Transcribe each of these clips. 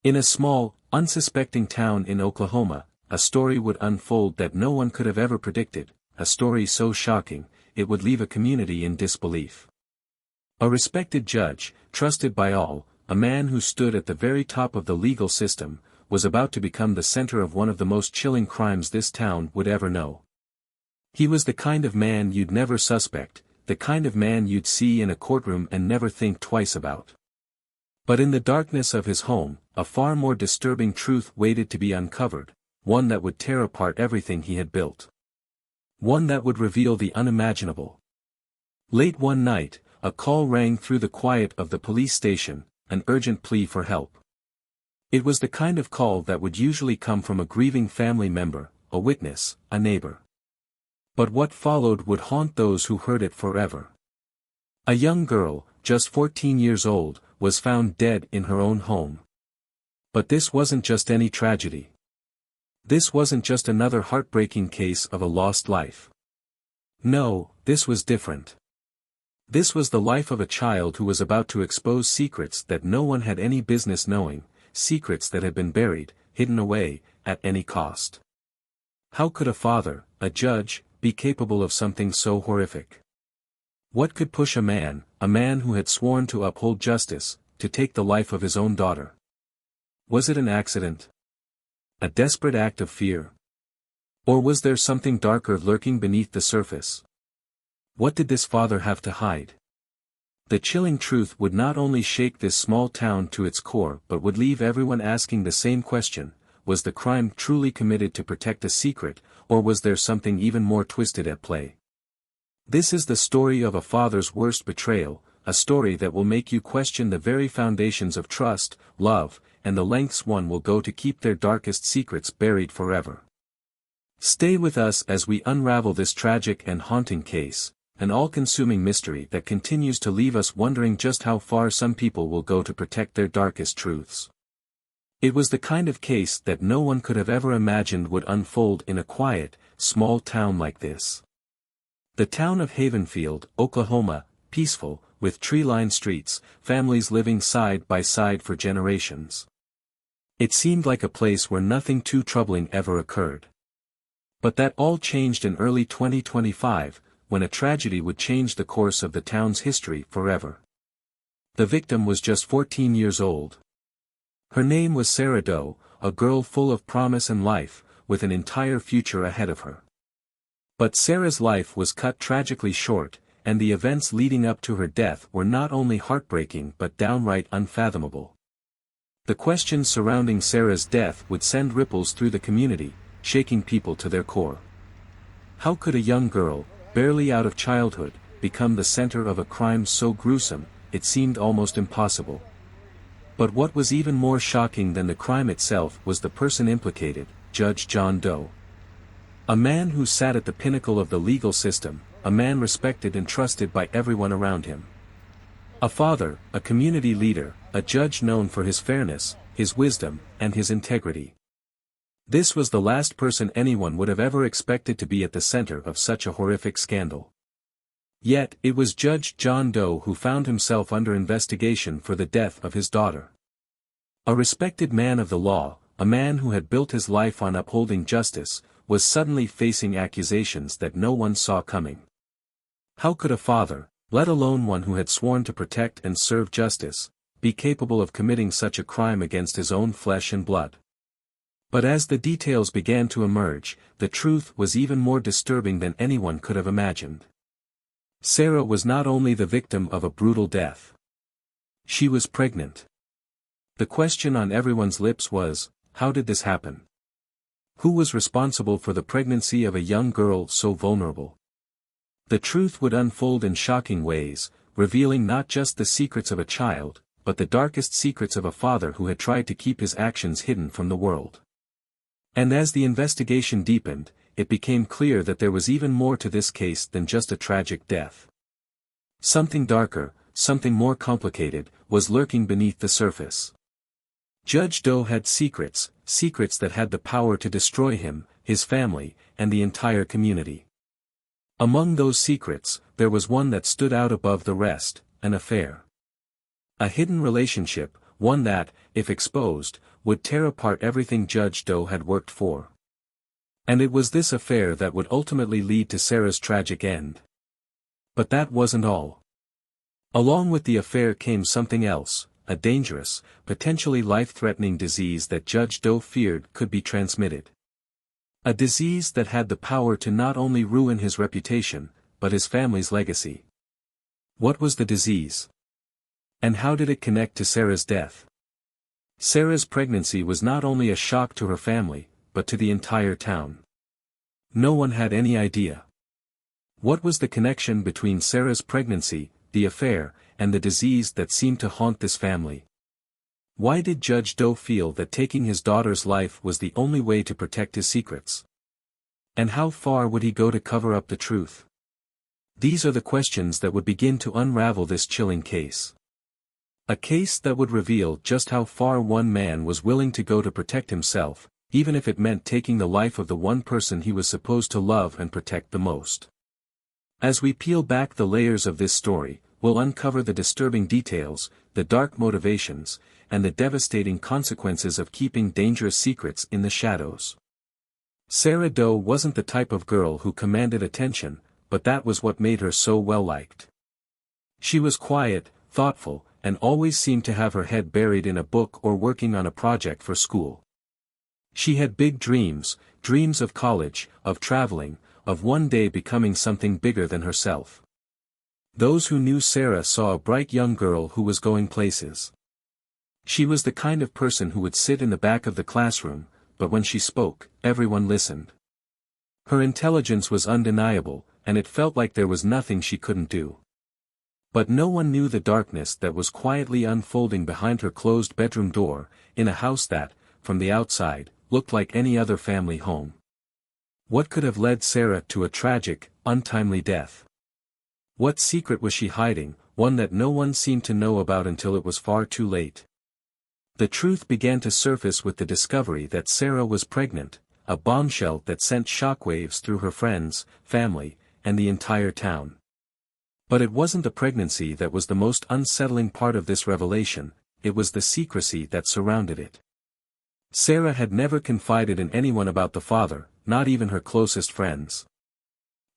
In a small, unsuspecting town in Oklahoma, a story would unfold that no one could have ever predicted, a story so shocking, it would leave a community in disbelief. A respected judge, trusted by all, a man who stood at the very top of the legal system, was about to become the center of one of the most chilling crimes this town would ever know. He was the kind of man you'd never suspect, the kind of man you'd see in a courtroom and never think twice about. But in the darkness of his home, a far more disturbing truth waited to be uncovered, one that would tear apart everything he had built. One that would reveal the unimaginable. Late one night, a call rang through the quiet of the police station, an urgent plea for help. It was the kind of call that would usually come from a grieving family member, a witness, a neighbor. But what followed would haunt those who heard it forever. A young girl, just 14 years old, was found dead in her own home. But this wasn't just any tragedy. This wasn't just another heartbreaking case of a lost life. No, this was different. This was the life of a child who was about to expose secrets that no one had any business knowing, secrets that had been buried, hidden away, at any cost. How could a father, a judge, be capable of something so horrific? What could push a man who had sworn to uphold justice, to take the life of his own daughter? Was it an accident? A desperate act of fear? Or was there something darker lurking beneath the surface? What did this father have to hide? The chilling truth would not only shake this small town to its core but would leave everyone asking the same question: was the crime truly committed to protect a secret, or was there something even more twisted at play? This is the story of a father's worst betrayal, a story that will make you question the very foundations of trust, love, and the lengths one will go to keep their darkest secrets buried forever. Stay with us as we unravel this tragic and haunting case, an all-consuming mystery that continues to leave us wondering just how far some people will go to protect their darkest truths. It was the kind of case that no one could have ever imagined would unfold in a quiet, small town like this. The town of Havenfield, Oklahoma, peaceful, with tree-lined streets, families living side by side for generations. It seemed like a place where nothing too troubling ever occurred. But that all changed in early 2025, when a tragedy would change the course of the town's history forever. The victim was just 14 years old. Her name was Sarah Doe, a girl full of promise and life, with an entire future ahead of her. But Sarah's life was cut tragically short, and the events leading up to her death were not only heartbreaking but downright unfathomable. The questions surrounding Sarah's death would send ripples through the community, shaking people to their core. How could a young girl, barely out of childhood, become the center of a crime so gruesome, it seemed almost impossible? But what was even more shocking than the crime itself was the person implicated, Judge John Doe. A man who sat at the pinnacle of the legal system, a man respected and trusted by everyone around him. A father, a community leader, a judge known for his fairness, his wisdom, and his integrity. This was the last person anyone would have ever expected to be at the center of such a horrific scandal. Yet, it was Judge John Doe who found himself under investigation for the death of his daughter. A respected man of the law, a man who had built his life on upholding justice, was suddenly facing accusations that no one saw coming. How could a father, let alone one who had sworn to protect and serve justice, be capable of committing such a crime against his own flesh and blood? But as the details began to emerge, the truth was even more disturbing than anyone could have imagined. Sarah was not only the victim of a brutal death. She was pregnant. The question on everyone's lips was, how did this happen? Who was responsible for the pregnancy of a young girl so vulnerable? The truth would unfold in shocking ways, revealing not just the secrets of a child, but the darkest secrets of a father who had tried to keep his actions hidden from the world. And as the investigation deepened, it became clear that there was even more to this case than just a tragic death. Something darker, something more complicated, was lurking beneath the surface. Judge Doe had secrets that had the power to destroy him, his family, and the entire community. Among those secrets, there was one that stood out above the rest, an affair. A hidden relationship, one that, if exposed, would tear apart everything Judge Doe had worked for. And it was this affair that would ultimately lead to Sarah's tragic end. But that wasn't all. Along with the affair came something else, a dangerous, potentially life-threatening disease that Judge Doe feared could be transmitted. A disease that had the power to not only ruin his reputation, but his family's legacy. What was the disease? And how did it connect to Sarah's death? Sarah's pregnancy was not only a shock to her family, but to the entire town. No one had any idea. What was the connection between Sarah's pregnancy, the affair, and the disease that seemed to haunt this family? Why did Judge Doe feel that taking his daughter's life was the only way to protect his secrets? And how far would he go to cover up the truth? These are the questions that would begin to unravel this chilling case. A case that would reveal just how far one man was willing to go to protect himself, even if it meant taking the life of the one person he was supposed to love and protect the most. As we peel back the layers of this story, we'll uncover the disturbing details, the dark motivations, and the devastating consequences of keeping dangerous secrets in the shadows. Sarah Doe wasn't the type of girl who commanded attention, but that was what made her so well-liked. She was quiet, thoughtful, and always seemed to have her head buried in a book or working on a project for school. She had big dreams, dreams of college, of traveling, of one day becoming something bigger than herself. Those who knew Sarah saw a bright young girl who was going places. She was the kind of person who would sit in the back of the classroom, but when she spoke, everyone listened. Her intelligence was undeniable, and it felt like there was nothing she couldn't do. But no one knew the darkness that was quietly unfolding behind her closed bedroom door, in a house that, from the outside, looked like any other family home. What could have led Sarah to a tragic, untimely death? What secret was she hiding, one that no one seemed to know about until it was far too late? The truth began to surface with the discovery that Sarah was pregnant, a bombshell that sent shockwaves through her friends, family, and the entire town. But it wasn't the pregnancy that was the most unsettling part of this revelation, it was the secrecy that surrounded it. Sarah had never confided in anyone about the father, not even her closest friends.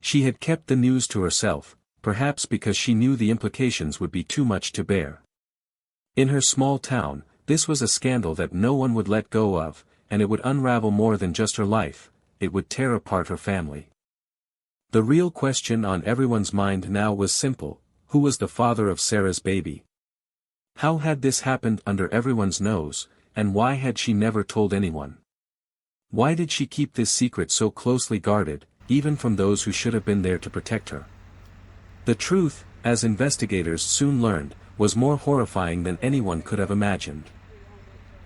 She had kept the news to herself, perhaps because she knew the implications would be too much to bear. In her small town, this was a scandal that no one would let go of, and it would unravel more than just her life, it would tear apart her family. The real question on everyone's mind now was simple: who was the father of Sarah's baby? How had this happened under everyone's nose, and why had she never told anyone? Why did she keep this secret so closely guarded, even from those who should have been there to protect her? The truth, as investigators soon learned, was more horrifying than anyone could have imagined.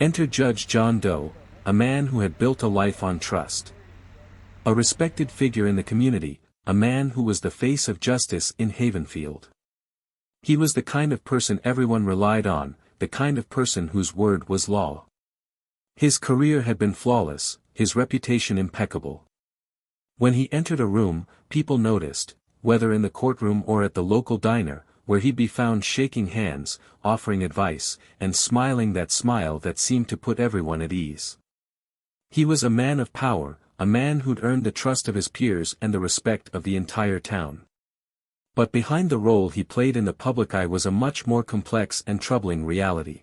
Enter Judge John Doe, a man who had built a life on trust. A respected figure in the community, a man who was the face of justice in Havenfield. He was the kind of person everyone relied on, the kind of person whose word was law. His career had been flawless, his reputation impeccable. When he entered a room, people noticed, whether in the courtroom or at the local diner, where he'd be found shaking hands, offering advice, and smiling that smile that seemed to put everyone at ease. He was a man of power, a man who'd earned the trust of his peers and the respect of the entire town. But behind the role he played in the public eye was a much more complex and troubling reality.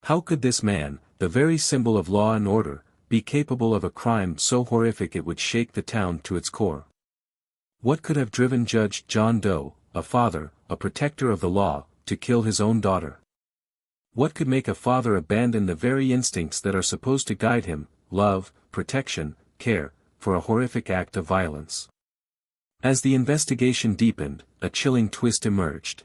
How could this man, the very symbol of law and order, be capable of a crime so horrific it would shake the town to its core? What could have driven Judge John Doe, a father, a protector of the law, to kill his own daughter? What could make a father abandon the very instincts that are supposed to guide him, love, protection, care, for a horrific act of violence? As the investigation deepened, a chilling twist emerged.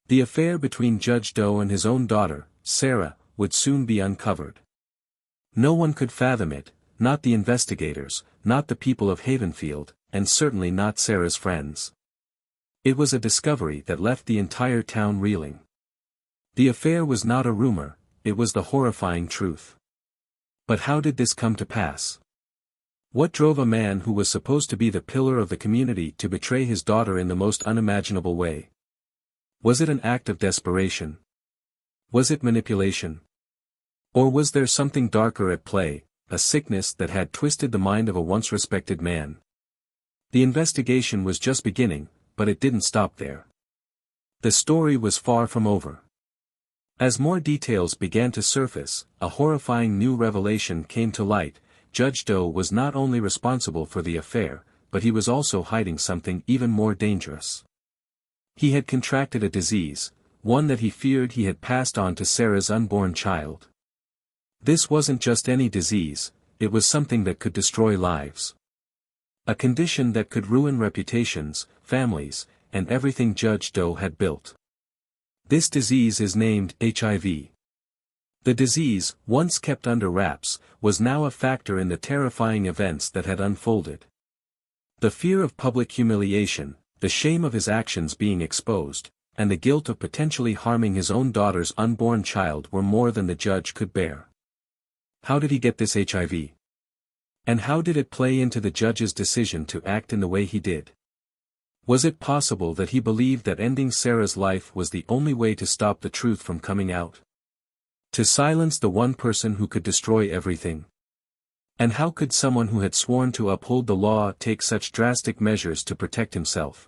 The affair between Judge Doe and his own daughter, Sarah, would soon be uncovered. No one could fathom it, not the investigators, not the people of Havenfield, and certainly not Sarah's friends. It was a discovery that left the entire town reeling. The affair was not a rumor, it was the horrifying truth. But how did this come to pass? What drove a man who was supposed to be the pillar of the community to betray his daughter in the most unimaginable way? Was it an act of desperation? Was it manipulation? Or was there something darker at play, a sickness that had twisted the mind of a once respected man? The investigation was just beginning, but it didn't stop there. The story was far from over. As more details began to surface, a horrifying new revelation came to light. Judge Doe was not only responsible for the affair, but he was also hiding something even more dangerous. He had contracted a disease, one that he feared he had passed on to Sarah's unborn child. This wasn't just any disease, it was something that could destroy lives. A condition that could ruin reputations, families, and everything Judge Doe had built. This disease is named HIV. The disease, once kept under wraps, was now a factor in the terrifying events that had unfolded. The fear of public humiliation, the shame of his actions being exposed, and the guilt of potentially harming his own daughter's unborn child were more than the judge could bear. How did he get this HIV? And how did it play into the judge's decision to act in the way he did? Was it possible that he believed that ending Sarah's life was the only way to stop the truth from coming out? To silence the one person who could destroy everything? And how could someone who had sworn to uphold the law take such drastic measures to protect himself?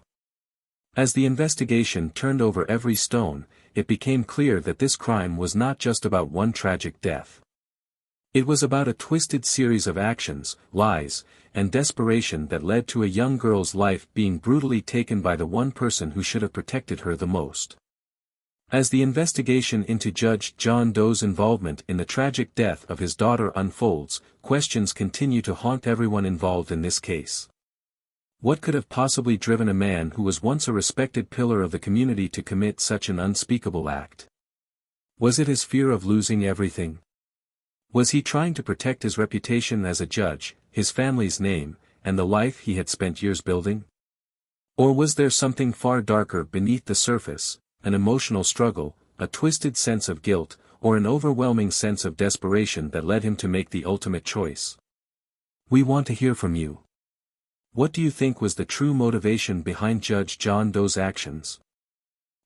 As the investigation turned over every stone, it became clear that this crime was not just about one tragic death. It was about a twisted series of actions, lies, and desperation that led to a young girl's life being brutally taken by the one person who should have protected her the most. As the investigation into Judge John Doe's involvement in the tragic death of his daughter unfolds, questions continue to haunt everyone involved in this case. What could have possibly driven a man who was once a respected pillar of the community to commit such an unspeakable act? Was it his fear of losing everything? Was he trying to protect his reputation as a judge, his family's name, and the life he had spent years building? Or was there something far darker beneath the surface, an emotional struggle, a twisted sense of guilt, or an overwhelming sense of desperation that led him to make the ultimate choice? We want to hear from you. What do you think was the true motivation behind Judge John Doe's actions?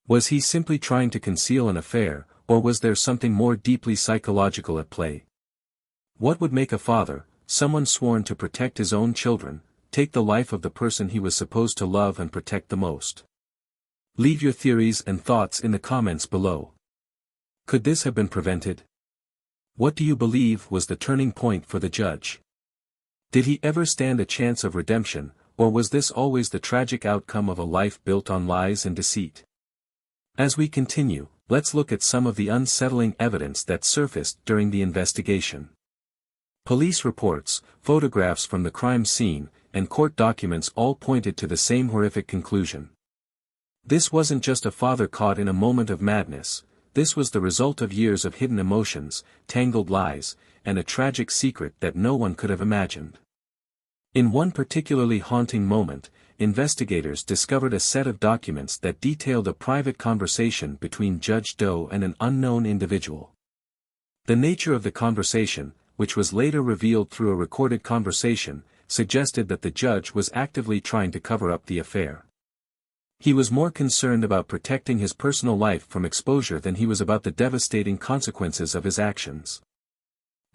Was he simply trying to conceal an affair, or was there something more deeply psychological at play? What would make a father, someone sworn to protect his own children, take the life of the person he was supposed to love and protect the most? Leave your theories and thoughts in the comments below. Could this have been prevented? What do you believe was the turning point for the judge? Did he ever stand a chance of redemption, or was this always the tragic outcome of a life built on lies and deceit? As we continue, let's look at some of the unsettling evidence that surfaced during the investigation. Police reports, photographs from the crime scene, and court documents all pointed to the same horrific conclusion. This wasn't just a father caught in a moment of madness, this was the result of years of hidden emotions, tangled lies, and a tragic secret that no one could have imagined. In one particularly haunting moment, investigators discovered a set of documents that detailed a private conversation between Judge Doe and an unknown individual. The nature of the conversation, which was later revealed through a recorded conversation, suggested that the judge was actively trying to cover up the affair. He was more concerned about protecting his personal life from exposure than he was about the devastating consequences of his actions.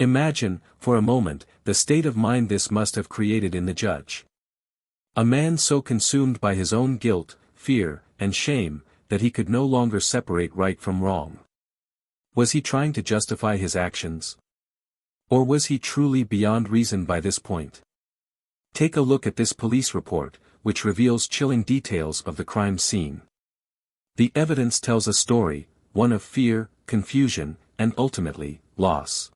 Imagine, for a moment, the state of mind this must have created in the judge. A man so consumed by his own guilt, fear, and shame, that he could no longer separate right from wrong. Was he trying to justify his actions? Or was he truly beyond reason by this point? Take a look at this police report, which reveals chilling details of the crime scene. The evidence tells a story, one of fear, confusion, and ultimately, loss.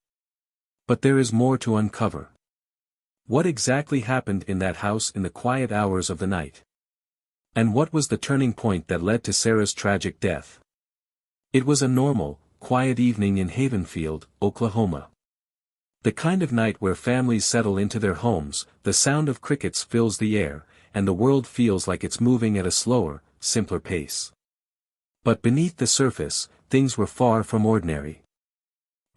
But there is more to uncover. What exactly happened in that house in the quiet hours of the night? And what was the turning point that led to Sarah's tragic death? It was a normal, quiet evening in Havenfield, Oklahoma. The kind of night where families settle into their homes, the sound of crickets fills the air, and the world feels like it's moving at a slower, simpler pace. But beneath the surface, things were far from ordinary.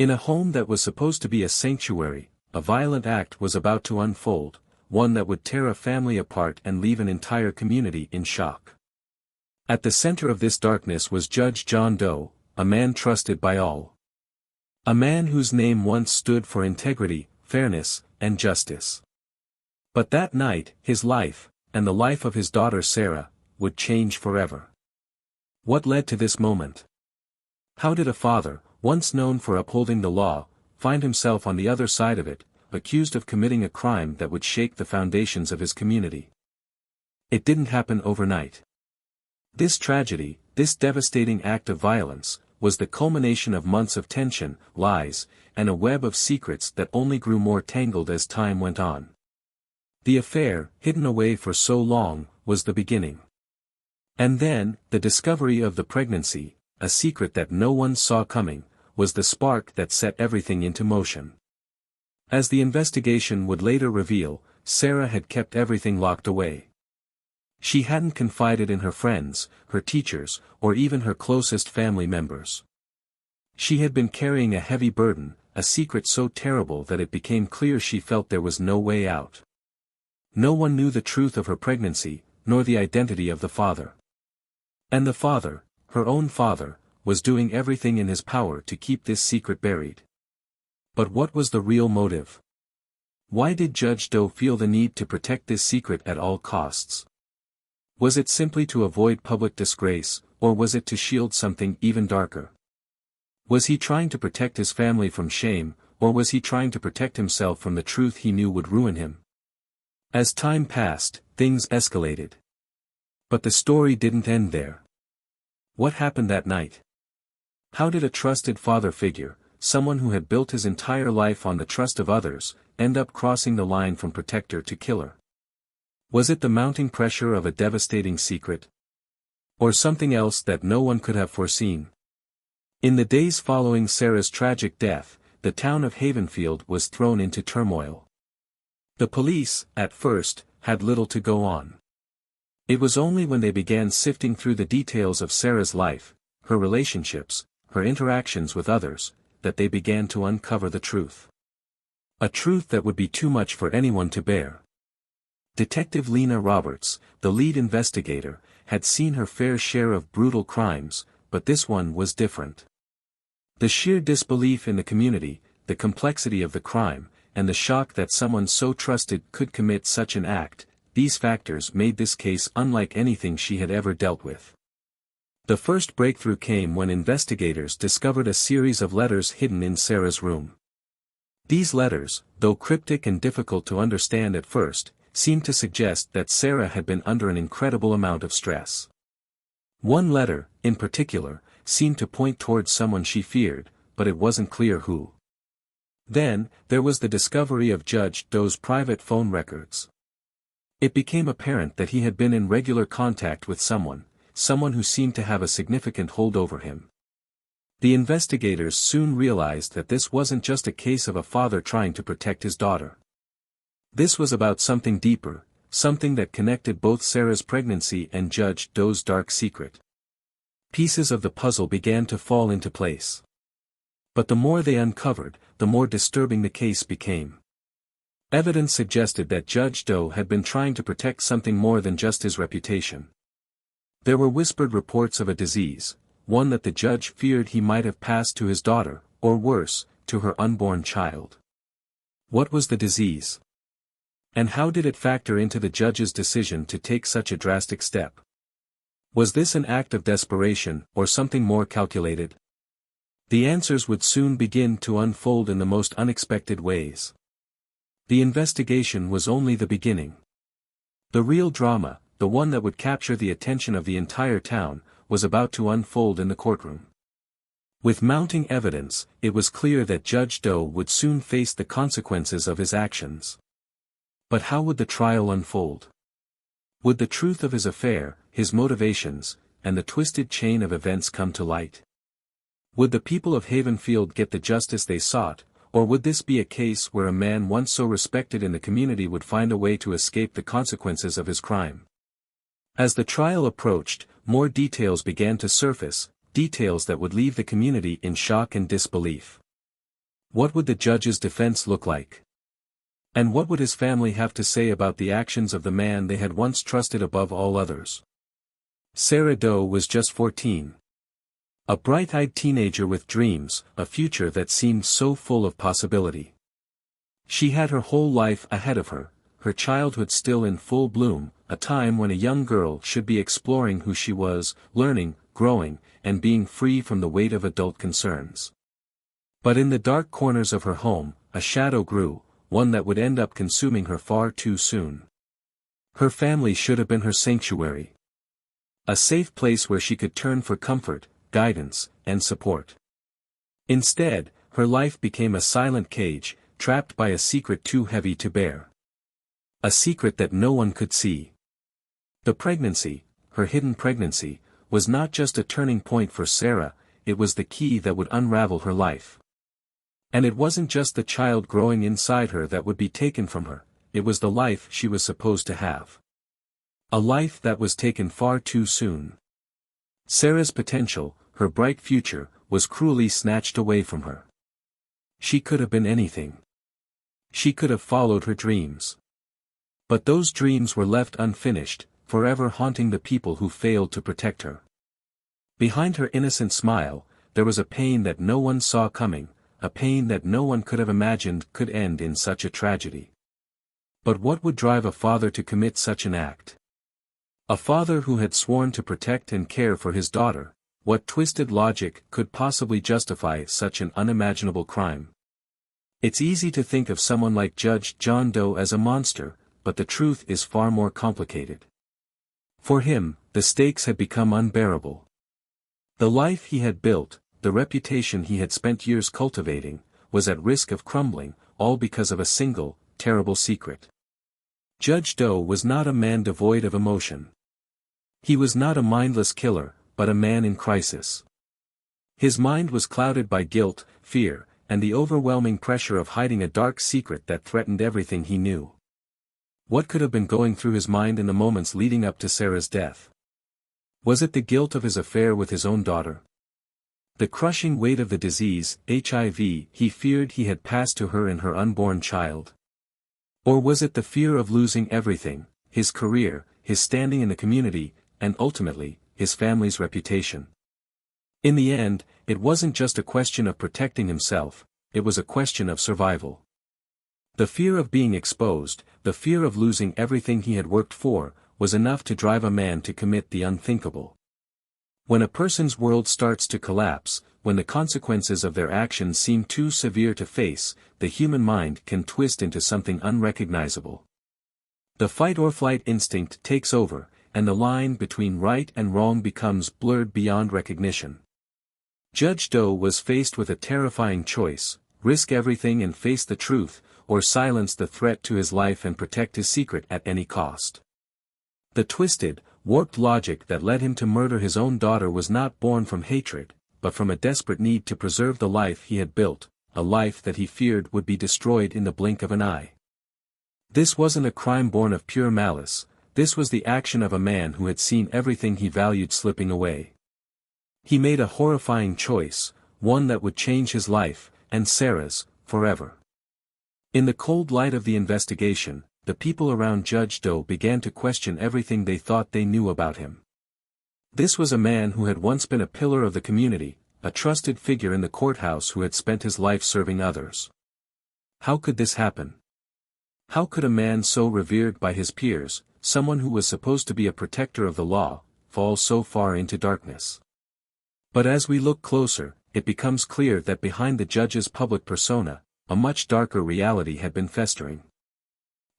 In a home that was supposed to be a sanctuary, a violent act was about to unfold, one that would tear a family apart and leave an entire community in shock. At the center of this darkness was Judge John Doe, a man trusted by all. A man whose name once stood for integrity, fairness, and justice. But that night, his life, and the life of his daughter Sarah, would change forever. What led to this moment? How did a father, once known for upholding the law, find himself on the other side of it, accused of committing a crime that would shake the foundations of his community? It didn't happen overnight. This tragedy, this devastating act of violence, was the culmination of months of tension, lies, and a web of secrets that only grew more tangled as time went on. The affair, hidden away for so long, was the beginning. And then, the discovery of the pregnancy, a secret that no one saw coming, was the spark that set everything into motion. As the investigation would later reveal, Sarah had kept everything locked away. She hadn't confided in her friends, her teachers, or even her closest family members. She had been carrying a heavy burden, a secret so terrible that it became clear she felt there was no way out. No one knew the truth of her pregnancy, nor the identity of the father. And the father, her own father, was doing everything in his power to keep this secret buried. But what was the real motive? Why did Judge Doe feel the need to protect this secret at all costs? Was it simply to avoid public disgrace, or was it to shield something even darker? Was he trying to protect his family from shame, or was he trying to protect himself from the truth he knew would ruin him? As time passed, things escalated. But the story didn't end there. What happened that night? How did a trusted father figure, someone who had built his entire life on the trust of others, end up crossing the line from protector to killer? Was it the mounting pressure of a devastating secret? Or something else that no one could have foreseen? In the days following Sarah's tragic death, the town of Havenfield was thrown into turmoil. The police, at first, had little to go on. It was only when they began sifting through the details of Sarah's life, her relationships, her interactions with others, that they began to uncover the truth. A truth that would be too much for anyone to bear. Detective Lena Roberts, the lead investigator, had seen her fair share of brutal crimes, but this one was different. The sheer disbelief in the community, the complexity of the crime, and the shock that someone so trusted could commit such an act, these factors made this case unlike anything she had ever dealt with. The first breakthrough came when investigators discovered a series of letters hidden in Sarah's room. These letters, though cryptic and difficult to understand at first, seemed to suggest that Sarah had been under an incredible amount of stress. One letter, in particular, seemed to point towards someone she feared, but it wasn't clear who. Then, there was the discovery of Judge Doe's private phone records. It became apparent that he had been in regular contact with someone who seemed to have a significant hold over him. The investigators soon realized that this wasn't just a case of a father trying to protect his daughter. This was about something deeper, something that connected both Sarah's pregnancy and Judge Doe's dark secret. Pieces of the puzzle began to fall into place. But the more they uncovered, the more disturbing the case became. Evidence suggested that Judge Doe had been trying to protect something more than just his reputation. There were whispered reports of a disease, one that the judge feared he might have passed to his daughter, or worse, to her unborn child. What was the disease? And how did it factor into the judge's decision to take such a drastic step? Was this an act of desperation, or something more calculated? The answers would soon begin to unfold in the most unexpected ways. The investigation was only the beginning. The real drama, the one that would capture the attention of the entire town, was about to unfold in the courtroom. With mounting evidence, it was clear that Judge Doe would soon face the consequences of his actions. But how would the trial unfold? Would the truth of his affair, his motivations, and the twisted chain of events come to light? Would the people of Havenfield get the justice they sought, or would this be a case where a man once so respected in the community would find a way to escape the consequences of his crime? As the trial approached, more details began to surface, details that would leave the community in shock and disbelief. What would the judge's defense look like? And what would his family have to say about the actions of the man they had once trusted above all others? Sarah Doe was just 14. A bright-eyed teenager with dreams, a future that seemed so full of possibility. She had her whole life ahead of her, her childhood still in full bloom, a time when a young girl should be exploring who she was, learning, growing, and being free from the weight of adult concerns. But in the dark corners of her home, a shadow grew, one that would end up consuming her far too soon. Her family should have been her sanctuary. A safe place where she could turn for comfort, guidance, and support. Instead, her life became a silent cage, trapped by a secret too heavy to bear. A secret that no one could see. The pregnancy, her hidden pregnancy, was not just a turning point for Sarah, it was the key that would unravel her life. And it wasn't just the child growing inside her that would be taken from her, it was the life she was supposed to have. A life that was taken far too soon. Sarah's potential, her bright future, was cruelly snatched away from her. She could have been anything. She could have followed her dreams. But those dreams were left unfinished, forever haunting the people who failed to protect her. Behind her innocent smile, there was a pain that no one saw coming, a pain that no one could have imagined could end in such a tragedy. But what would drive a father to commit such an act? A father who had sworn to protect and care for his daughter, what twisted logic could possibly justify such an unimaginable crime? It's easy to think of someone like Judge John Doe as a monster, but the truth is far more complicated. For him, the stakes had become unbearable. The life he had built, the reputation he had spent years cultivating, was at risk of crumbling, all because of a single, terrible secret. Judge Doe was not a man devoid of emotion. He was not a mindless killer, but a man in crisis. His mind was clouded by guilt, fear, and the overwhelming pressure of hiding a dark secret that threatened everything he knew. What could have been going through his mind in the moments leading up to Sarah's death? Was it the guilt of his affair with his own daughter? The crushing weight of the disease, HIV, he feared he had passed to her and her unborn child? Or was it the fear of losing everything, his career, his standing in the community, and ultimately, his family's reputation? In the end, it wasn't just a question of protecting himself, it was a question of survival. The fear of being exposed, the fear of losing everything he had worked for, was enough to drive a man to commit the unthinkable. When a person's world starts to collapse, when the consequences of their actions seem too severe to face, the human mind can twist into something unrecognizable. The fight-or-flight instinct takes over, and the line between right and wrong becomes blurred beyond recognition. Judge Doe was faced with a terrifying choice: risk everything and face the truth, or silence the threat to his life and protect his secret at any cost. The twisted, warped logic that led him to murder his own daughter was not born from hatred, but from a desperate need to preserve the life he had built, a life that he feared would be destroyed in the blink of an eye. This wasn't a crime born of pure malice, this was the action of a man who had seen everything he valued slipping away. He made a horrifying choice, one that would change his life, and Sarah's, forever. In the cold light of the investigation, the people around Judge Doe began to question everything they thought they knew about him. This was a man who had once been a pillar of the community, a trusted figure in the courthouse who had spent his life serving others. How could this happen? How could a man so revered by his peers, someone who was supposed to be a protector of the law, fall so far into darkness? But as we look closer, it becomes clear that behind the judge's public persona, a much darker reality had been festering.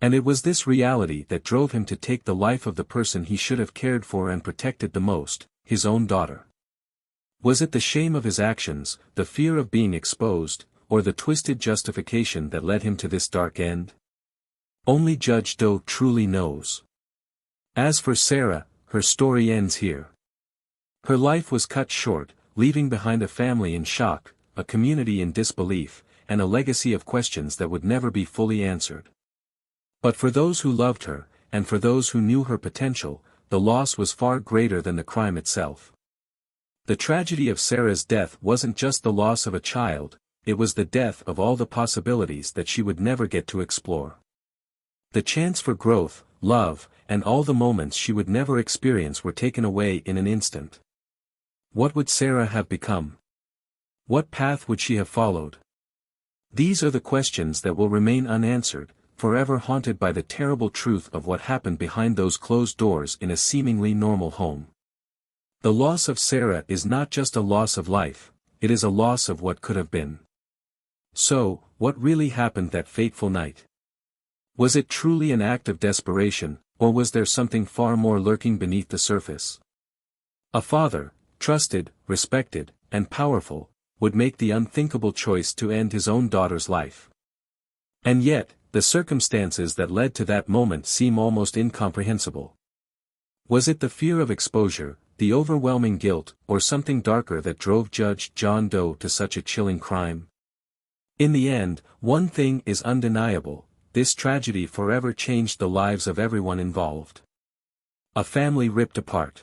And it was this reality that drove him to take the life of the person he should have cared for and protected the most, his own daughter. Was it the shame of his actions, the fear of being exposed, or the twisted justification that led him to this dark end? Only Judge Doe truly knows. As for Sarah, her story ends here. Her life was cut short, leaving behind a family in shock, a community in disbelief, and a legacy of questions that would never be fully answered. But for those who loved her, and for those who knew her potential, the loss was far greater than the crime itself. The tragedy of Sarah's death wasn't just the loss of a child, it was the death of all the possibilities that she would never get to explore. The chance for growth, love, and all the moments she would never experience were taken away in an instant. What would Sarah have become? What path would she have followed? These are the questions that will remain unanswered, forever haunted by the terrible truth of what happened behind those closed doors in a seemingly normal home. The loss of Sarah is not just a loss of life, it is a loss of what could have been. So, what really happened that fateful night? Was it truly an act of desperation, or was there something far more lurking beneath the surface? A father, trusted, respected, and powerful, would make the unthinkable choice to end his own daughter's life. And yet, the circumstances that led to that moment seem almost incomprehensible. Was it the fear of exposure, the overwhelming guilt, or something darker that drove Judge John Doe to such a chilling crime? In the end, one thing is undeniable: this tragedy forever changed the lives of everyone involved. A family ripped apart.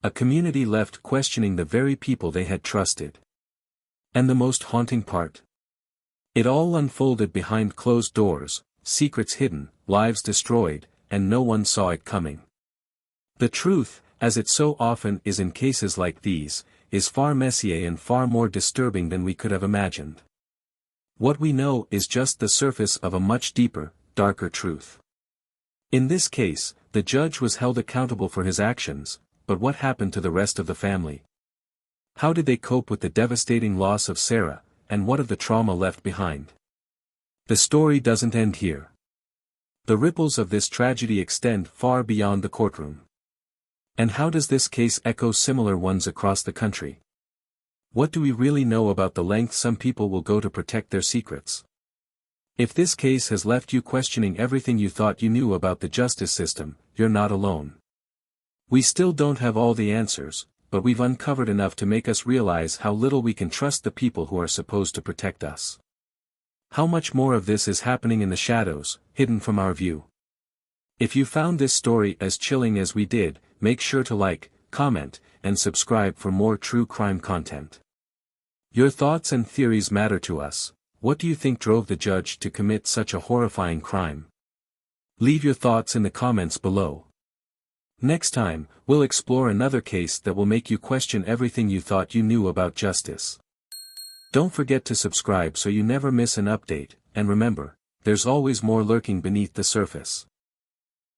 A community left questioning the very people they had trusted. And the most haunting part? It all unfolded behind closed doors, secrets hidden, lives destroyed, and no one saw it coming. The truth, as it so often is in cases like these, is far messier and far more disturbing than we could have imagined. What we know is just the surface of a much deeper, darker truth. In this case, the judge was held accountable for his actions, but what happened to the rest of the family? How did they cope with the devastating loss of Sarah, and what of the trauma left behind? The story doesn't end here. The ripples of this tragedy extend far beyond the courtroom. And how does this case echo similar ones across the country? What do we really know about the length some people will go to protect their secrets? If this case has left you questioning everything you thought you knew about the justice system, you're not alone. We still don't have all the answers, but we've uncovered enough to make us realize how little we can trust the people who are supposed to protect us. How much more of this is happening in the shadows, hidden from our view? If you found this story as chilling as we did, make sure to like, comment, and subscribe for more true crime content. Your thoughts and theories matter to us. What do you think drove the judge to commit such a horrifying crime? Leave your thoughts in the comments below. Next time, we'll explore another case that will make you question everything you thought you knew about justice. Don't forget to subscribe so you never miss an update, and remember, there's always more lurking beneath the surface.